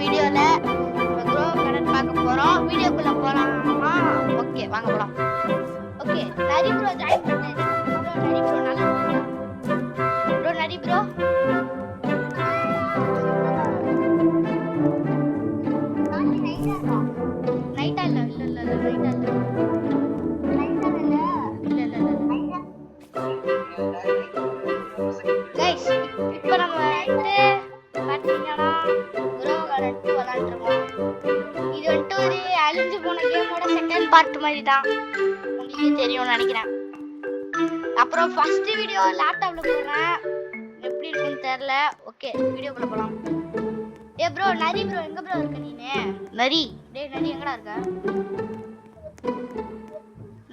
வீடியோல க்ரோ கடன் பார்க்க போறோம். வீடியோக்குள்ள போலாமா? ஓகே வாங்க போலாம். ஓகே நரி ப்ரோ ஜாயின் பண்ணாரு. நரி ப்ரோ நல்லா இருக்கீங்களா? ப்ரோ நரி ப்ரோ நைட்டா இல்ல இல்ல இல்ல இல்ல நைட்டா இல்ல கைஸ் இப்போ நம்ம வந்து பாத்தீங்கன்னா க்ரோ கடன் விளையாண்டுருக்கோம். இது வந்துட்டு ஒரு அழிஞ்சு போன கேமோட செகண்ட் பார்ட் மாதிரி தான், உங்களுக்கு தெரியும்னு நினைக்கிறேன். அப்புறம் ஃபர்ஸ்ட் வீடியோ லேப்டாப்ல போடுறேன், எப்படி இருக்குன்னு தெரியல. ஓகே வீடியோக்குள்ள போலாம். ஏ ப்ரோ நரி ப்ரோ எங்க ப்ரோ இருக்க நீனு? நரி டேய் நரி எங்கடா இருக்க?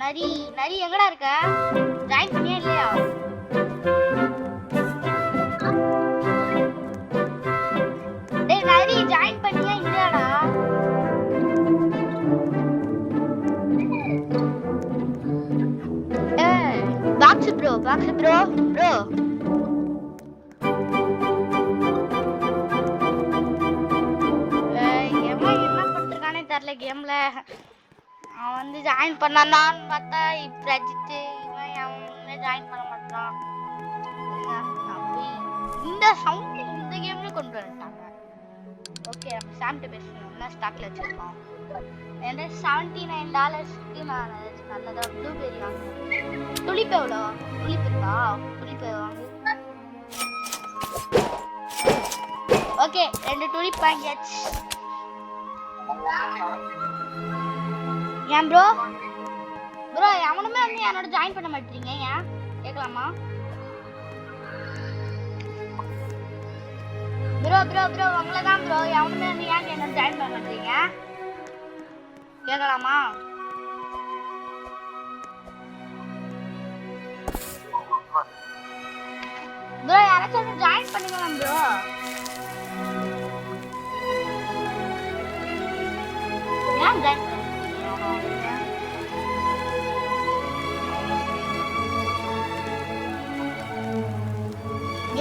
நரி நரி எங்கடா இருக்க? ஜாயின் பண்ணியா இல்லையா? டேய் நரி ஜாயின் பண்ணியா இல்லையாடா? ஏய் பாக்ஸ் ப்ரோ ப்ரோ எவன் என்ன பண்ணிருக்கானே தெரியல கேம்ல. அவன் வந்து ஜாயின் பண்ணான்னு பார்த்தா இப்ப அஜித் இவன் அவன் ஜாயின் பண்ண மாட்டான். இந்த சவுண்ட் இந்த கேம்ல கொண்டு வந்துட்டாங்க. ஓகே நம்ம சாம்ட்டு பேசணும். என்ன ஸ்டாக்ல வச்சிருக்கோம்? என்கிட்ட $79க்கு நான் நல்லதா ப்ளூபெரி வாங்குறேன். துளிப் எவ்வளோ? துளிப் இருக்கா? துளிப் வாங்கு. ஓகே 2 துளிப் வாங்கியாச்சு. ஏன் ப்ரோ எவனுமே வந்து என்னோட ஜாயின் பண்ண மாட்டீங்க, ஏன் கேட்கலாமா? ப்ரோ உங்களை தான் ப்ரோ, எவனுமே வந்து ஏன் என்னோட ஜாயின் பண்ண மாட்டீங்க கேட்கலாமா? ப்ரோ யாராச்சும் ஜாயின் பண்ணுங்களேன் ப்ரோ. ஏன் ஜாயின் பண்ண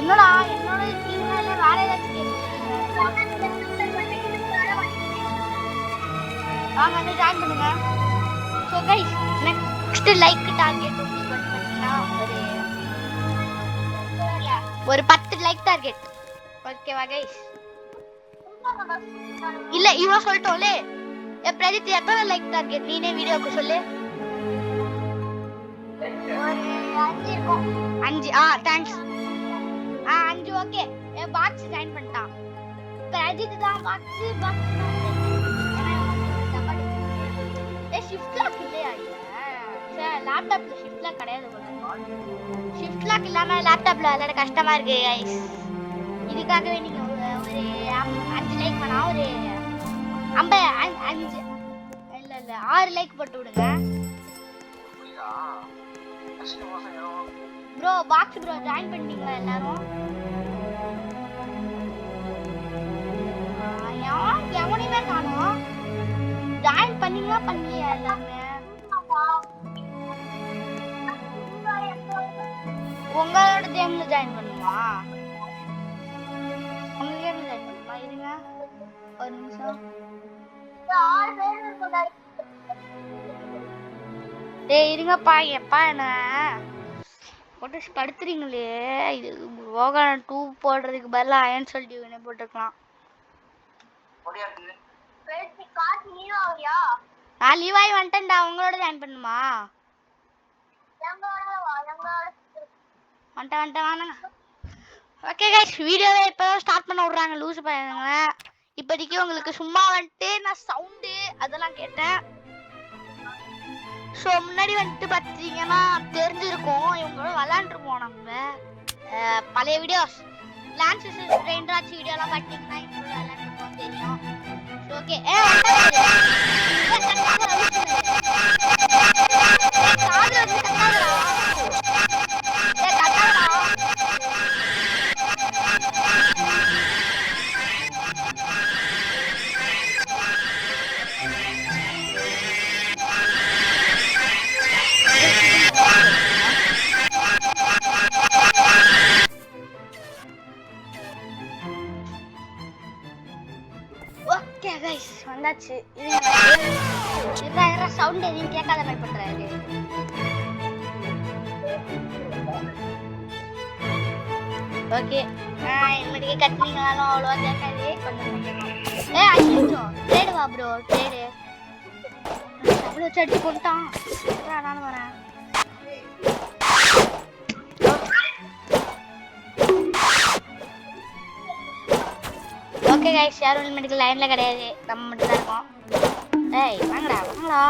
என்னடா என்னோட டீம்ல இல்ல வேற ஏதாச்சும் வாங்க வந்து ஜாயின் பண்ணுங்க. So guys next like target பண்ணீங்கன்னா ஒரு 10 லைக் டார்கெட். ஓகேவா கைஸ்? இல்ல இவன் சொல்லிட்டோம்லே. ஏ பிரதீப் எத்தனை லைக் டார்கெட் நீனே வீடியோக்கு சொல்லு. ஒரு 5 இருக்கும். 5 தேங்க்ஸ். 5 ஓகே. ஏ பாக்ஸ் ஜாயின் பண்ணிட்டான். பிரதீப் தான் பாக்ஸ் ஏ ஷிஃப்ட் லாக் இல்லையா? சே லேப்டாப்ல ஷிஃப்ட் லாக் கிடையாது போல. ஷிஃப்ட் லாக் இல்லாம லேப்டாப்ல விளையாட கஷ்டமா இருக்கு गाइस. இதுக்காகவே நீங்க ஒரு 5 லைக் பண்ணா ஒரு 5 இல்ல 6 லைக் போட்டு விடுங்க. ப்ரோ பாக்ஸ் ப்ரோ ஜாயின் பண்ணீங்களா எல்லாரும்? எவனையுமே காணோம். ஜாயின் பண்ணீங்களா பண்ணலையா எல்லாமே? உங்களோட கேம்ல ஜாயின் பண்ணுமா? உங்க கேம்ல ஜாயின் பண்ணுமா? இருங்க ஒரு நிமிஷம். டேய் இருங்கப்பா எப்பா என்ன போட்டு படுத்துறீங்களே. இது ரோகன் 2 போடுறதுக்கு பதிலா அயன் சொல்லிட்டு என்ன போட்டுக்கலாம். நான் லீவாய் வந்துட்டேன்டா. உங்களோட ஜாயின் பண்ணுமா? வந்துட்டேன் வாங்க. ஓகே கைஸ் வீடியோவை இப்போ ஸ்டார்ட் பண்ண விடுறாங்க லூசு பையனுங்க. இப்போதைக்கு உங்களுக்கு சும்மா வந்துட்டு நான் சவுண்டு அதெல்லாம் கேட்டேன். ஸோ முன்னாடி வந்துட்டு பார்த்தீங்கன்னா தெரிஞ்சிருக்கும் இவங்களோட விளாண்டுருப்போம் நம்ம பழைய வீடியோஸ் லான்ச் ரெண்டாச்சு வீடியோலாம் பார்த்தீங்கன்னா இவங்களோட விளாண்டுருப்போம் தெரியும். ஓகே வந்தாச்சு. இருடா சவுண்ட் எதையும் கேட்காத மாதிரி பண்றாரு. ஓகே இனிமேட்டுக்கு கத்துனீங்களாலும் அவ்வளோவா கேட்காது. கொஞ்சம் ஐயோ ட்ரேடு வா ப்ரோ ட்ரேடு அவ்வளோ சட்டி கொண்டுட்டான். நானும் வரேன். ஓகே கைஸ் யாரும் இனிமேட்டுக்கு லைனில் கிடையாது, நம்ம மட்டும் தான் இருக்கோம். ஏய் வாங்கடா வாங்கடா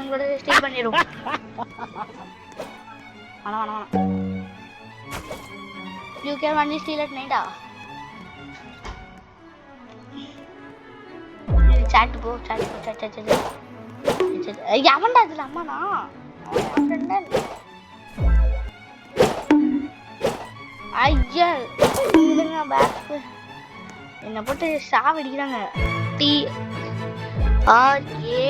உங்களோட ஸ்டீல் பண்ணிடும். வேணாம் வேணாம் வேணாம். You can only steal at night. Chat go, chat. எவன்டா இதுல அம்மானா? ஐயா இதுங்க பேக் என்ன போட்டு சாவடிக்கிறாங்க. டி ஆர் ஏ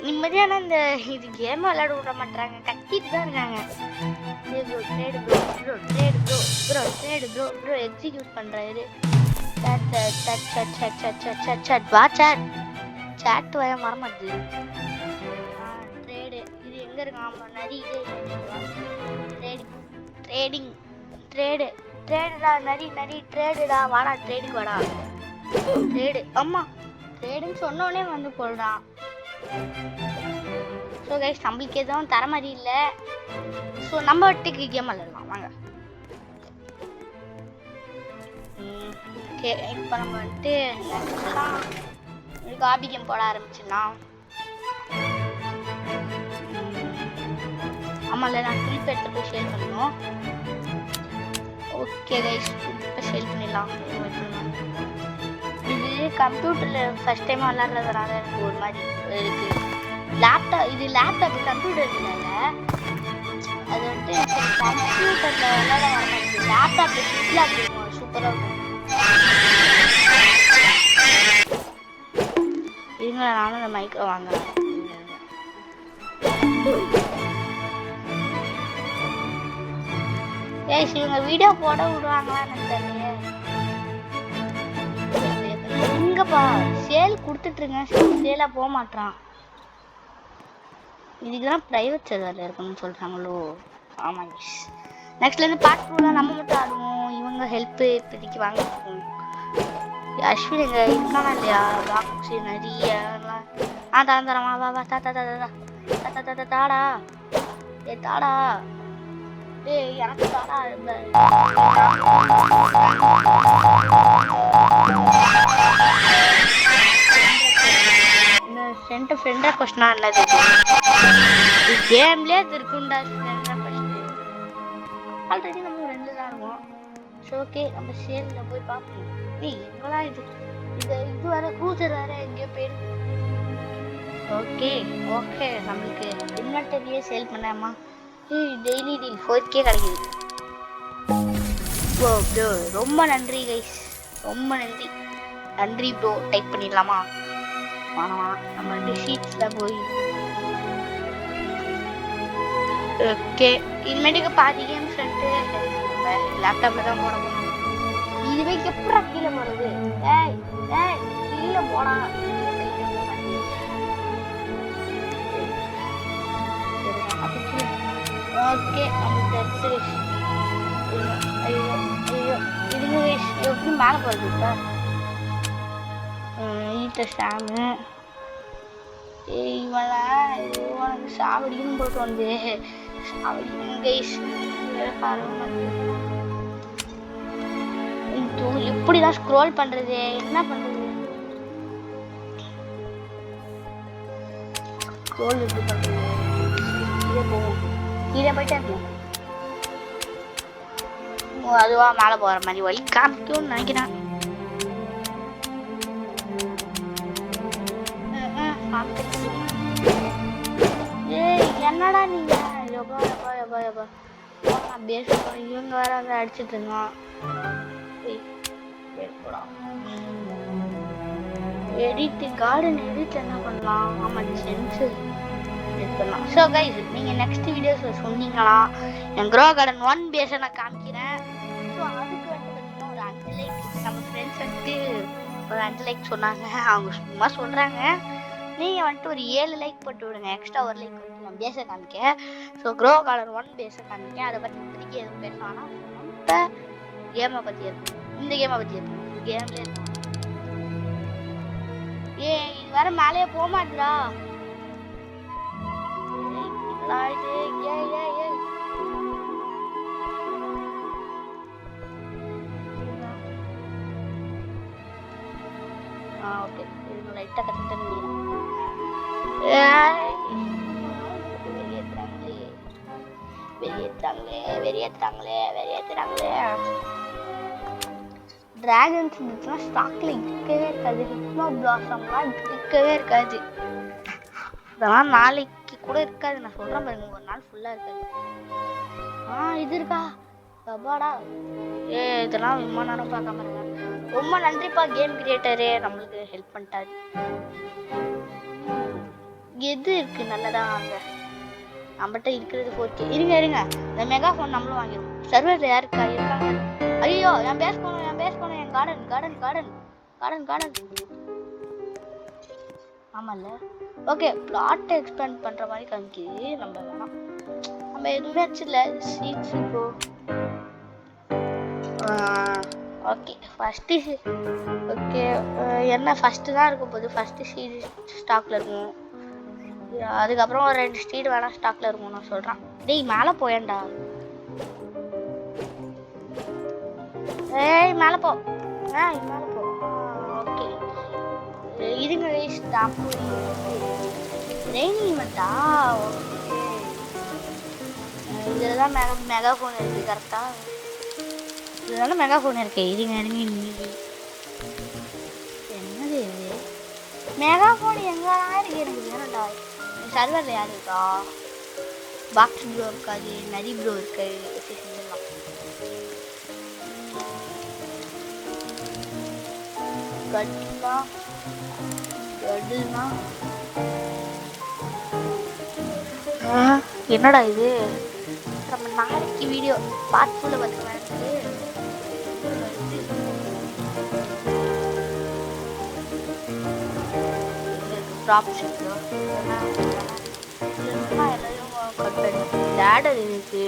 நிம்மதியான இந்த இது கேம் விளையாட விட மாட்டாங்க, கத்திட்டு தான் இருக்காங்க. எக்ஸிக்யூட் பண்றாரு. சாட் வய மறமாட்டுது. ட்ரேடு இது எங்க இருக்கு? ஆமா நரி இது ட்ரேடிங் ட்ரேடுடா நரி ட்ரேடுடா வாடா ட்ரேடுக்கு வாடா ட்ரேடு. அம்மா ட்ரேடுன்னு சொன்னோடனே வந்து போடுறான். ஸோ கைஸ் நம்மளுக்கு எதுவும் தர மாதிரி இல்லை. ஸோ நம்ம வட்டிக்கு கேம் விளையாடலாம் வாங்க. ஓகே இப்போ நம்ம வந்துட்டு காபி கேம் போட ஆரம்பிச்சிடலாம். ஆமாம்ல நான் கிளிப் எடுத்து போய் ஷேர் பண்ணணும். ஓகே கைஸ் இப்போ ஷேர் பண்ணிடலாம். இது கம்ப்யூட்டரில் ஃபர்ஸ்ட் டைம் விளாட்றதுனால எனக்கு ஒரு மாதிரி இருக்குது. லேப்டாப் கம்ப்யூட்டர் இல்லைல்ல, அது வந்துட்டு கம்ப்யூட்டரில் விளாட வர மாதிரி லேப்டாப்பில் ஷிப்லாக் இருக்கும், சூப்பராக இருக்கும். இருங்க நானும் இந்த மைக்கை வாங்குறேன். ஏய் இவங்க வீடியோ போட விடுவாங்களா எனக்கு தெரியல. இங்கப்பா சேல் கொடுத்துட்ருங்க, சேலாக போக மாட்டான். இதுக்குதான் ப்ரைவேட் சர்வரில் இருக்கணும்னு சொல்கிறாங்களோ? ஆமாம் கைஸ் நெக்ஸ்ட்லேருந்து பார்ட் 2 நம்ம மட்டும் ஆடுவோம். இவங்க ஹெல்ப்பு இப்போதைக்கு வாங்கிருக்கோம். அஸ்வின் எங்க இருக்கானா இல்லையா? பாக்ஸ் நிறைய தரமா வா வா தாடா ஏ தாடா ஏய் எனக்கு தாடா. இந்த ஃப்ரெண்டா கொஸ்டினா இல்லது கேம்லயே இருக்குண்டா. ஆல்ரெடி நம்ம 2 தான் இருக்கோம். ஓகே நம்ம சேல்ல போய் பார்ப்போம். ஏய் எங்கடா இது வர கூசர் வர எங்கேயோ போயிருக்கு. ஓகே நம்மளுக்கு இன்வென்டரியே சேல் பண்ணாமா. டெய்லி டீல் 4K கிடைக்குது. ஓ ப்ரோ ரொம்ப நன்றி கைஸ், ரொம்ப நன்றி ப்ரோ. டைப் பண்ணிடலாமா? வேணாம் நம்ம ஷீட்ஸில் போய் ஓகே இனிமேட்டுக்கு பாதி கேம் ஃப்ரெண்டு லேப்டாப்பில் தான் போட போகணும். இதுவே எப்படா கீழே போகிறது? கீழே போடா. ஓகே நம்மளுக்கு இதுங்க எப்படி மேலே போகிறது? இப்போ ஷாமு இவனுக்கு சாவடிக்கணும் போட்டு வந்து சாவடிக்கணும் கைஸ். எப்படிதான் ஸ்க்ரோல் பண்றது? என்ன பண்றது? ஸ்க்ரோல் எப்படி பண்றது? இதே போகும், கீழே போயிட்டே இருக்கும். அதுவா மேலே போகிற மாதிரி வழி காமிக்கும்னு நினைக்கிறேன். என்னடா நீங்க இவங்க வேற வந்து அடிச்சுட்டு இருந்தான். எடிட் கார்டன் எடிட் என்ன பண்ணலாம்? ஆமா சென்ஸ் எடிட் பண்ணலாம். ஸோ கைஸ் நீங்கள் நெக்ஸ்ட் வீடியோஸில் சொன்னீங்களா என் க்ரோ கார்டன் 1 பேஸை நான் காமிக்கிறேன். ஸோ அதுக்கு வந்து பார்த்தீங்கன்னா ஒரு 5 லைக் நம்ம ஃப்ரெண்ட்ஸ் வந்துட்டு ஒரு 5 லைக் சொன்னாங்க. அவங்க சும்மா சொல்கிறாங்க. நீங்கள் வந்துட்டு ஒரு 7 லைக் போட்டு விடுங்க. எக்ஸ்ட்ரா ஒரு லைக் வந்துட்டு நான் பேஸை காமிக்க. ஸோ க்ரோ கார்டன் 1 பேஸை காமிக்க. அதை பற்றி இப்போதைக்கு எதுவும் பேசலாம்னா நம்ம கேமை பற்றி இருக்கும். இந்த கேமை பற்றி இருக்கும். கேம்ல இருக்கும். இது வேற மேலேயே போக மாட்டேடா. இது ஓகே இது லைட்டா கரெக்டா வெளியேற்றாங்களே டிராகன்ஸ் இருந்துச்சுன்னா ஸ்டாக்ல இருக்கவே இருக்காது. ஹிப்னோ பிளாசம்லாம் இருக்கவே இருக்காது. இதெல்லாம் நாளைக்கு கூட இருக்காது. நான் சொல்றேன் பாருங்க, ஒரு நாள் ஃபுல்லா இருக்காது. இது இருக்கா சபாடா. இதெல்லாம் ரொம்ப நேரம் பார்க்காம இருங்க. ரொம்ப நன்றிப்பா கேம் கிரியேட்டரே, நம்மளுக்கு ஹெல்ப் பண்ணிட்டாரு. எது இருக்கு நல்லதா? அங்க நம்மகிட்ட இருக்கிறது 4K. இருங்க இந்த மெகா ஃபோன் நம்மளும் வாங்கிடுவோம். சர்வர்ல யாருக்கா இருக்காங்க? ஐயோ என் பேஸ் போனோம் என் கார்டன். ஆமால ஓகே பிளாட் எக்ஸ்பேண்ட் பண்ற மாதிரி காமிக்குது. நம்ம வேணாம், நம்ம எதுவுமே வச்சிடல. சீட்ஸ் இப்போ ஓகே ஃபர்ஸ்ட் ஓகே என்ன ஃபர்ஸ்ட் தான் இருக்கும் போது ஃபர்ஸ்ட் சீட் ஸ்டாக்ல இருக்கும். அதுக்கப்புறம் ஒரு 2 ஸ்ட்ரீட் வேணா ஸ்டாக்ல இருக்கும். நான் சொல்றேன் டேய் மேலே போயேன்டா. மேலே போ ஓகே இதுங்க ஸ்டாப் ரெய்னிங் ஈவெண்ட்டா? ஓகே இதில் தான் மெகா ஃபோன் இருக்கு கரெக்டா? இதனால மெகா ஃபோன் இருக்கு. இதுங்க என்னது இது மெகா ஃபோன் எங்கெல்லாம் இருக்கு? எனக்கு வேணும்டா. சர்வரில் யார் இருக்கா? பாக்ஸ் ப்ரோ இருக்காது, நரி ப்ரோ இருக்கு. என்னடா இது? நம்ம நாளைக்கு வீடியோ பார்ட் 2ல பார்த்துக்கலாம். லேடர் இருக்கு.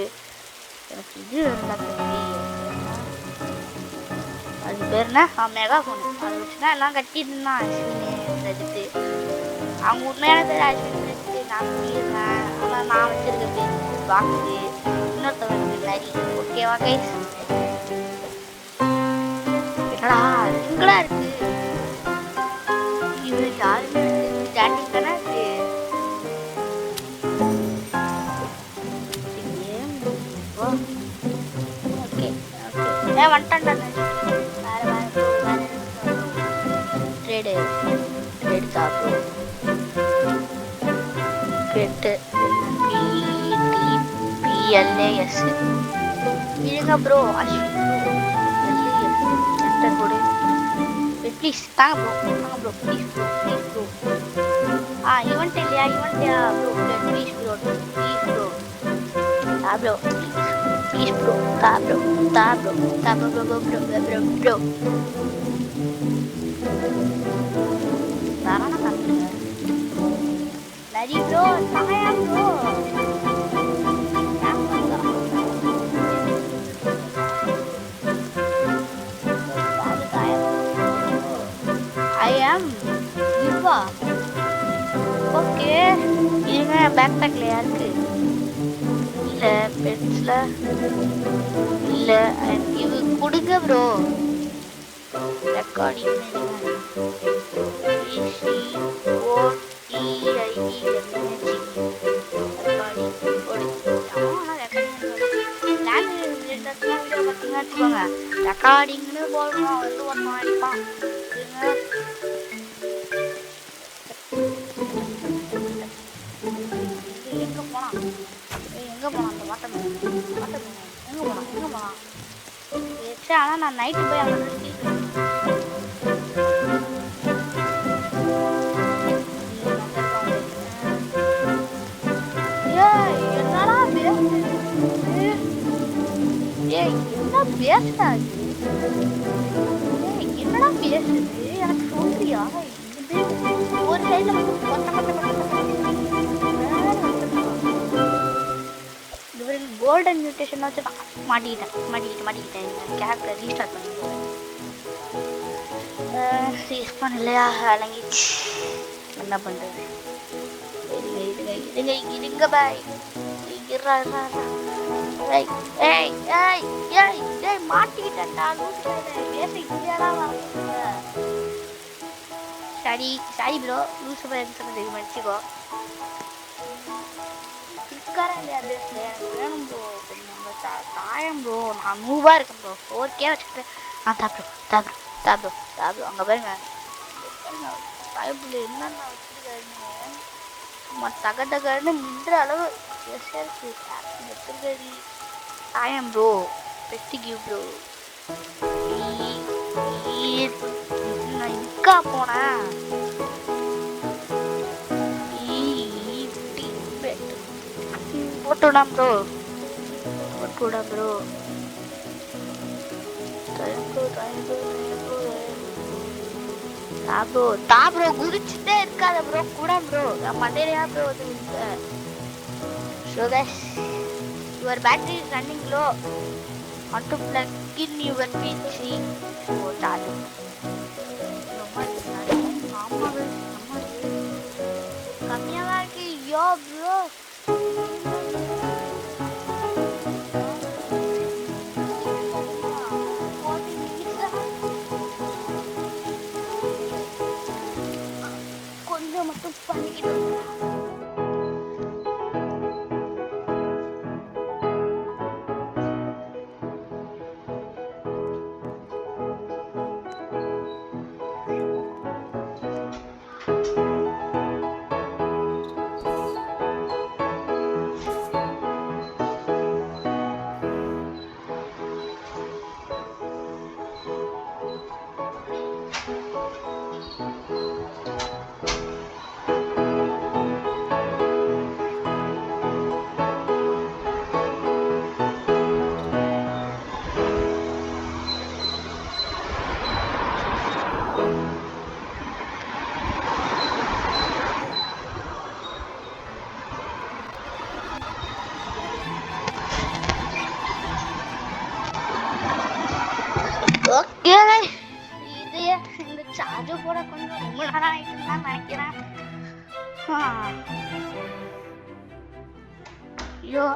எனக்கு இது அது பேர் என்ன? Mega phone. அதை வச்சுதான் எல்லாம் கட்டிட்டு இருந்தான் அஸ்வினி எடுத்து. அவங்க உண்மையான பேர் அஸ்வினி எடுத்து நான் சொல்லியிருந்தேன். ஆனால் நான் வச்சிருக்க பேர் பாக்ஸு, இன்னொருத்தவங்க நரி. ஓகேவா கைஸ்? என்னடா சிங்கிளா இருக்கு இது? யாருமே ஸ்டாண்டிங் தானே இருக்கு. ஓகே வந்துட்டான்டா. ட்ரேடு சாப்பிடும் கெட்டு PLAS இருங்க ப்ரோ. அஸ்வின் போடு ப்ளீஸ். தாங்க ப்ரோ ப்ளீஸ் ப்ரோ. ஈவெண்ட் இல்லையா? ஈவெண்ட்யா bro please bro please bro தா ப்ரோ தாரான காமிங்க நரி ப்ரோ. தாயா ப்ரோ ஓகே இருங்க. பேக்பேக்ல யாருக்கு இல்ல? பெட்ஸ்ல இல்ல. இது கொடுங்க ப்ரோ. ரெக்கார்டிங் ரெக்கார்டிங்னு போடுவோம். வந்து ஒன்றும் அடிப்பான். எங்க போனான் அந்த வாட்டர் எங்க போனான்? ஆனா நான் நைட்டு போய் அங்க பேசுறாரு? என்னடா பேசுது? எனக்கு சொல்றியா? ஒரு சைடுல கோல்டன் மியூட்டேஷன் வச்சு மாட்டிக்கிட்டேன் கேரக்டர் ரீஸ்டார்ட் பண்ணிடுவேன். ரீஸ்பான் இல்லையா? அலங்கிச்சு. என்ன பண்றது? இருங்க பாய். மாட்டிக்கிட்டா சரி ப்ரோ லூசு சொன்னது மன்னிச்சுக்கோ. வேணும் ப்ரோ தாயம் ப்ரோ. நான் 100 இருக்கேன் ப்ரோ. 4K வச்சுக்கிட்டேன். தாப்ரோ அங்கே பாருங்க தாயப்புள்ள என்னென்ன வச்சுருக்காருன்னு சும்மா தகன்னு மின்ற அளவு வச்சிருக்காரு. தாயம் ப்ரோ பெஸ்ட் கிவ் ப்ரோ. நான் இக்கா போனேன். போட்டுடா ப்ரோ தாப்ரோ குதிச்சுட்டே இருக்காத ப்ரோ கூட ப்ரோ. மண்டையா ப்ரோ வந்து so guys your battery is running low. want to plug in your PC. so charge கம்மியாவா இருக்கு யோ ப்ரோ. கொஞ்சம் மட்டும் பண்ணிக்கிட்டு ஓகே. இது இந்த சார்ஜர் போட கொஞ்சம் ரொம்ப நேரம் ஆயிட்டுன்னு தான் நினைக்கிறேன். ஐயோ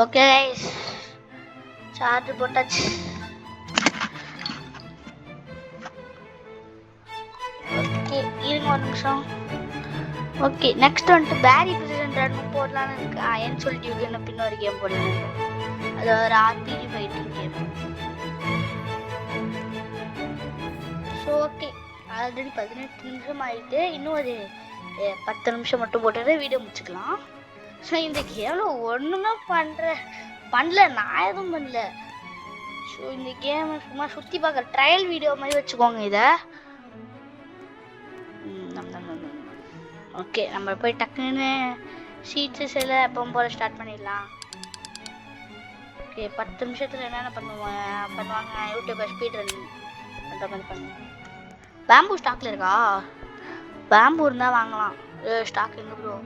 ஓகே கைஸ் சார்ஜ் போட்டாச்சு. ஓகே இருங்க ஒரு நிமிஷம். ஓகே நெக்ஸ்ட் வந்துட்டு பேரி பிரசிடென்ட் போடலான்னு இருக்கு. ஏன்னு சொல்லிட்டு என்ன பின்ன ஒரு கேம் போடலாம். அது ஒரு RPG fighting game. So okay already 18 நிமிஷம் ஆயிட்டு. இன்னும் ஒரு 10 நிமிஷம் மட்டும் போட்டுட்டு வீடியோ முடிச்சுக்கலாம். ஸோ இந்த கேமில் ஒன்றுமே பண்ணல நான் எதுவும் பண்ணல. ஸோ இந்த கேம் சும்மா சுற்றி பார்க்குற ட்ரையல் வீடியோ மாதிரி வச்சுக்கோங்க இதை. ஓகே நம்ம போய் டக்குன்னு சீட்ஸு சில எப்போ போல ஸ்டார்ட் பண்ணிடலாம். ஓகே 10 நிமிஷத்தில் என்னென்ன பண்ணுவாங்க யூடியூப்பை ஸ்பீட் ரன் பண்ணுற மாதிரி பண்ணுவோம். பேம்பூ ஸ்டாக்கில் இருக்கா? பேம்பூ இருந்தால் வாங்கலாம். ஸ்டாக் எங்கே ப்ரோ?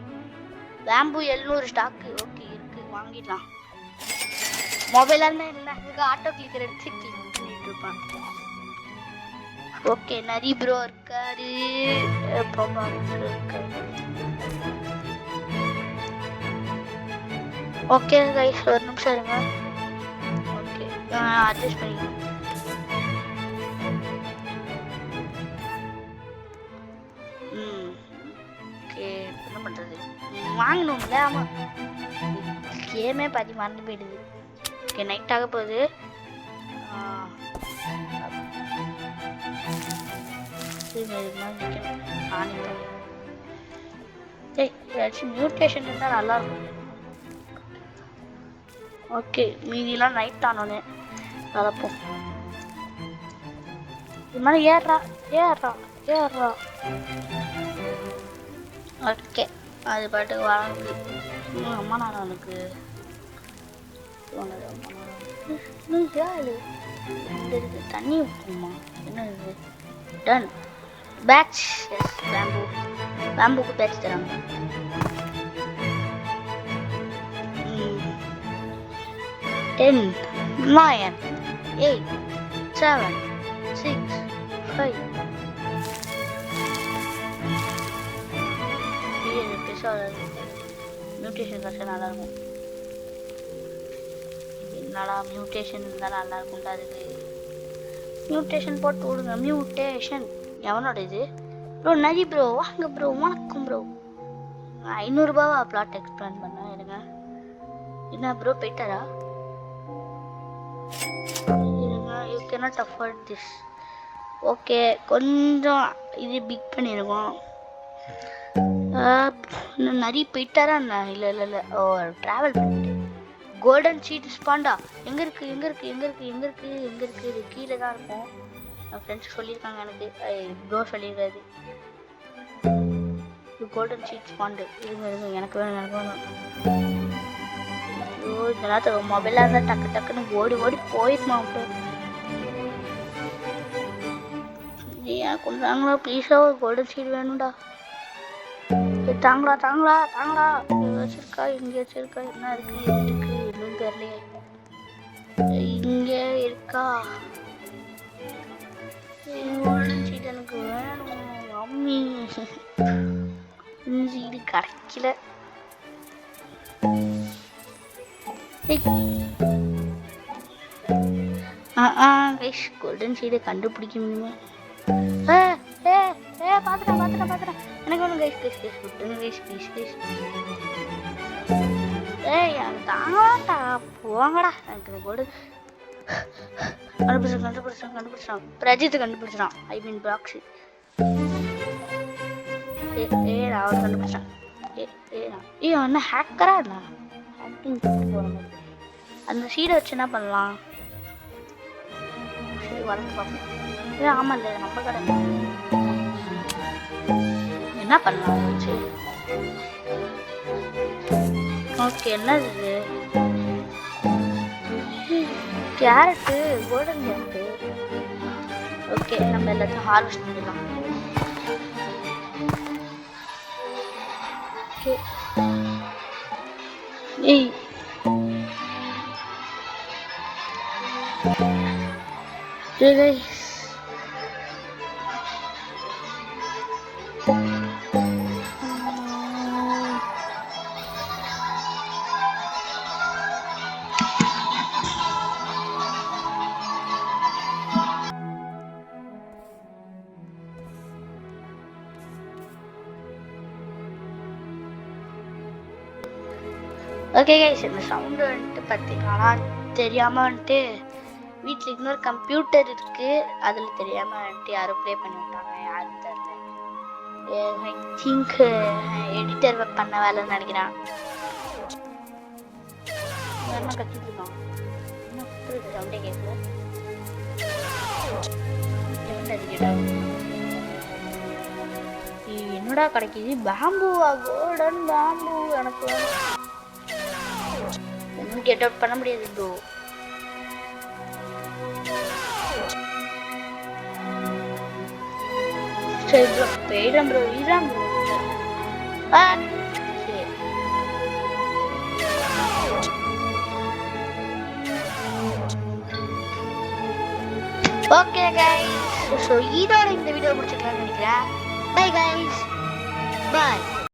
Bamboo 700 stock. ஓகே இருக்கு வாங்கிடலாம். மொபைலாக இருந்தால் என்ன ஆட்டோ கிளிக்கர் எடுத்து கிளிக் பண்ணிட்டு இருப்பான். ஓகே நரி ப்ரோ இருக்காரு. ஓகே கைஸ் ஒரு நிமிஷம் இருங்க. ஓகே அட்ஜஸ்ட் பண்ணிக்கலாம். ஓகே என்ன பண்ணுறது வாங்கணும்ல. ஆமாம் கேமே பாதி மறந்து போயிடுது. ஓகே நைட் ஆக போகுது. ஏதாச்சும் மியூட்டேஷன் இருந்தால் நல்லாயிருக்கும். ஓகே மீதியெல்லாம் நைட் ஆனோன்னு வளர்ப்போம். இது மாதிரி ஏறுறா. ஓகே அது பாட்டுக்கு வளர்ந்து அம்மா நான் உனக்கு தண்ணி ஊற்றுமா என்ன இது டன் பேட்ச். எஸ் பேம்புக்கு பேட்ச் தராங்க. 10 9 8 7 6 5 மியூட்டேஷன் கஷ்டம் நல்லா இருக்கும். என்னடா மியூட்டேஷன் இருந்தால் நல்லா இருக்கும்டா. அதுக்கு மியூட்டேஷன் போட்டு விடுங்க. மியூட்டேஷன் எவனோட இது ப்ரோ? நரி ப்ரோ வாங்க ப்ரோ. வணக்கம் ப்ரோ. 500 ரூபாவா பிளாட் எக்ஸ்பிளைன் பண்ண இருங்க. என்ன ப்ரோ போயிட்டாரா? இருங்க. You cannot afford this. Okay கொஞ்சம் இது பிக் பண்ணியிருக்கோம். நிறைய போயிட்டாரா? இல்லை ஓ ட்ராவல் பண்ணிட்டு. கோல்டன் சீட் ஸ்பாண்டா எங்கே இருக்குது? இது கீழே தான் இருக்கும். என் ஃப்ரெண்ட்ஸ் சொல்லியிருக்காங்க எனக்கு. ப்ரோ சொல்லியிருக்காது. கோல்டன் சீட் ஸ்பாண்டு இருங்க எனக்கு வேணும். ஐயோ இந்த நேரத்துக்கு மொபைலாக இருந்தால் டக்குன்னு ஓடி போயிடுமா அப்போ. ஏன் கொண்டாங்களா ப்ளீஸா? ஒரு கோல்டன் சீட் வேணும்டா. தாங்களா வச்சிருக்கா? இங்க வச்சிருக்கா? என்ன இருக்கு இன்னும் தெரியலையே. இங்க இருக்கா? எனக்கு வேணும் மம்மி. இது கிடைக்கல. கோல்டன் சீடை கண்டுபிடிக்க முடியுமா? பாத்துறேன் எனக்கு ஒன்று கைஸ் விட்டுருங்க கைஸ். தாங்கடா போங்கடா. எனக்கு கூட கண்டுபிடிச்சான். பிரஜித் கண்டுபிடிச்சான். ஐ மீன் பாக்ஸ். நான் அவன் கண்டுபிடிச்சான். என்ன ஹேக்கரா? ஹேக்கிங் போகிற அந்த சீடை வச்சு என்ன பண்ணலாம்? சரி வளர்ந்து பார்ப்போம். ஆமா இல்லை நம்ம கடை என்ன பண்ணலாம் வச்சு. ஓகே என்னது இது? Carrot, golden carrot. ஓகே நம்ம எல்லாத்தையும் ஹார்வெஸ்ட் பண்ணிடலாம். ஏய் ஓகே கைஸ் இந்த சவுண்டு வந்துட்டு பார்த்தீங்கன்னா தெரியாமல் வந்துட்டு வீட்டில் இன்னொரு கம்ப்யூட்டர் இருக்குது. அதில் தெரியாமல் வந்துட்டு யாரும் ப்ளே பண்ணி விட்டாங்க. யாரும் தெரியல. ஐ திங்க் எடிட்டர் பண்ண வேலைன்னு நினைக்கிறேன். என்ன கத்திட்டு இருக்கான்? என்ன கத்துறது சவுண்டே கேட்கல. என்னடா கிடைக்குது? பேம்புவா? கோல்டன் பேம்பு எனக்கு ஒன்றும் கெட் அவுட் பண்ண முடியாது ப்ரோ. சரி ப்ரோ போயிடும் ப்ரோ. இதுதான் ப்ரோ. சரி ஓகே கைஸ். ஸோ இதோட இந்த வீடியோ முடிச்சுக்கலாம்னு நினைக்கிறேன். Bye guys. பாய்.